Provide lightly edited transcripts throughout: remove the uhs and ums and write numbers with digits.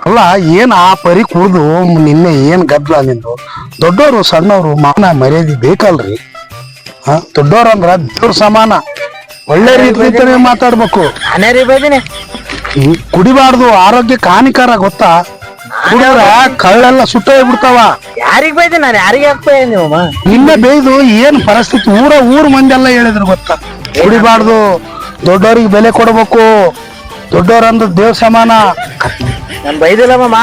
ಅಲ್ಲ ಏನ್ ಆ ಪರಿ ಕುಡ್ದು ನಿನ್ನೆ ಏನ್ ಗದ್ಲ ನಿಂದು. ದೊಡ್ಡವರು ಸಣ್ಣವರು ಮಾನ ಮರ್ಯಾದೆ ಬೇಕಲ್ರಿ. ದೊಡ್ಡವ್ರ ಅಂದ್ರ ದೇವ್ರ ಸಮಾನ, ಒಳ್ಳೆ ರೀತಿಯಿಂದ ಮಾತಾಡ್ಬೇಕು. ನಾನೇ ಬೈದಿನಿ. ಕುಡಿಬಾರ್ದು, ಆರೋಗ್ಯಕ್ಕೆ ಹಾನಿಕಾರ ಗೊತ್ತಾ. ಕುಡಿದ್ರ ಕಳ್ಳೆಲ್ಲ ಸುಟ್ಟೋಗ್ಬಿಡ್ತಾವ. ಯಾರಿಗ್ ಬೈದಿ ನಾನು, ಯಾರಿಗೆ ಹಾಕ್ತಾ ನೀವು? ನಿನ್ನೆ ಬೇಯ್ದು ಏನ್ ಪರಿಸ್ಥಿತಿ ಊರ್ ಮಂದಿ ಎಲ್ಲ ಹೇಳಿದ್ರು ಗೊತ್ತಾ. ಕುಡಿಬಾರ್ದು, ದೊಡ್ಡವ್ರಿಗೆ ಬೆಲೆ ಕೊಡ್ಬೇಕು, ದೊಡ್ಡವ್ರಂದ್ರ ದೇವ್ ಸಮಾನ. ನಾನ್ ಬೈದಿಲ್ಲ ಮಾಮ.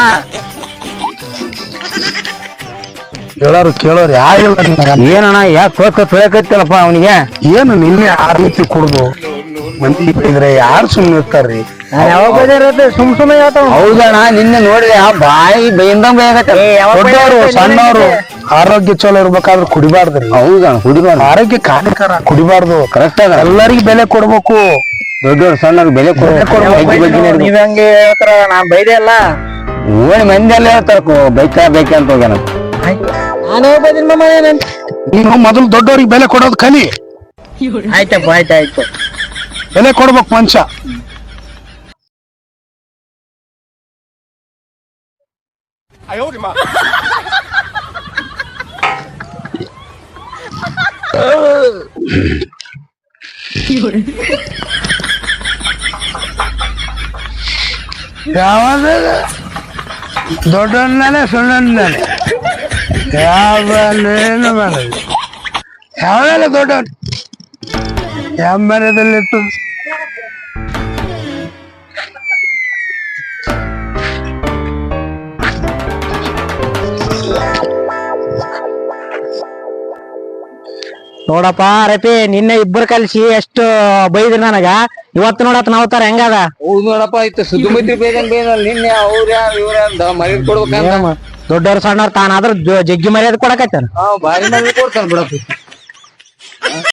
ಹೇಳೋರು ಕೇಳೋರು ಯಾರು ಏನಣ್ಣ ಯಾಕೆ ತೊಳಕತ್ತಲ್ಲಪ್ಪ ಅವನಿಗೆ? ಏನು ನಿನ್ನೆ ಆ ರೀತಿ ಕುಡ್ದು ಮಂದಿ ಬೈದ್ರೆ ಯಾರು ಸುಮ್ಮನೆ ಇರ್ತಾರ್ರಿ? ಯಾವಾಗ ಬೈದಿರತ್ತೆ? ಸುಮ್ನೆ ಹೇಳ್ತಾವ. ಹೌದಣ್ಣ, ನಿನ್ನೆ ನೋಡಿದ್ರೆ ಬಾಯಿ ಬೈಂದ ದೊಡ್ಡವರು ಸಣ್ಣವರು ಆರೋಗ್ಯ ಚಲೋ ಇರ್ಬೇಕಾದ್ರೆ ಕುಡಿಬಾರ್ದ್ರಿ. ಹೌದಣ್ಣ, ಕುಡಿಬಾರ್ದು, ಆರೋಗ್ಯಕ್ಕೆ ಹಾನಿಕಾರ. ಕುಡಿಬಾರ್ದು, ಕರೆಕ್ಟ್ ಅದ. ಎಲ್ಲರಿಗೂ ಬೆಲೆ ಕೊಡ್ಬೇಕು, ದೊಡ್ಡವ್ರು ಸಣ್ಣವ್ರಿಗೆ ಬೆಲೆ ಕೊಡ್ಬೇಕು. ನೀವ್ ಹಂಗೆ ಹೇಳ್ತಾರ, ನಾನ್ ಬೈದೆ ಅಲ್ಲ. ನೋಡಿ ಮಂದಿ ಎಲ್ಲ ಹೇಳ್ತಾರ ಬೇಕಂತ ಹೋಗ್ಯಾನ. ನಾನು ಬೈದಿನ ಮಾಮ. ನೀನು ಮೊದಲು ದೊಡ್ಡವ್ರಿಗೆ ಬೆಲೆ ಕೊಡೋದು ಕಲಿ. ಆಯ್ತಪ್ಪ, ಆಯ್ತಾಯ್ತು. ಬೆಲೆ ಕೊಡ್ಬೇಕು ಮನುಷ್ಯ. ಯಾವಾಗ ದೊಡ್ಡವನ್ನೇ ಸಣ್ಣನೇ ಯಾವನೇನು ಮಾಡೋದು. ಯಾವನೆಲ್ಲ ದೊಡ್ಡವನ್ ಯಾವ ಮರದಲ್ಲಿತ್ತು. ನೋಡಪ್ಪ ರಪಿ, ನಿನ್ನೆ ಇಬ್ಬರು ಕಲ್ಸಿ ಎಷ್ಟು ಬೈದ್ರಿ ನನಗ. ಇವತ್ತು ನೋಡತ್ ನಾವ್ತಾರ ಹೆಂಗದ. ಹೌದು ನೋಡಪ್ಪ, ಆಯ್ತು ಸುದ್ದಿ ಮೈತ್ರಿ ಬೇಕಂತ ನಿನ್ನೆ ಅವ್ರ ಇವ್ರ ಮರ್ಯಾದೆ ಕೊಡ್ಬೇಕಂತ. ದೊಡ್ಡವ್ರ ಸಣ್ಣವ್ರ ತಾನಾದ್ರ ಜಗ್ಗಿ ಮರ್ಯಾದೆ ಕೊಡಕತ್ತಾನ. ಭಾರಿ ಮರ್ಯಾದೆ ಕೊಡ್ತಾನ ಬಿಡಪ್ಪ.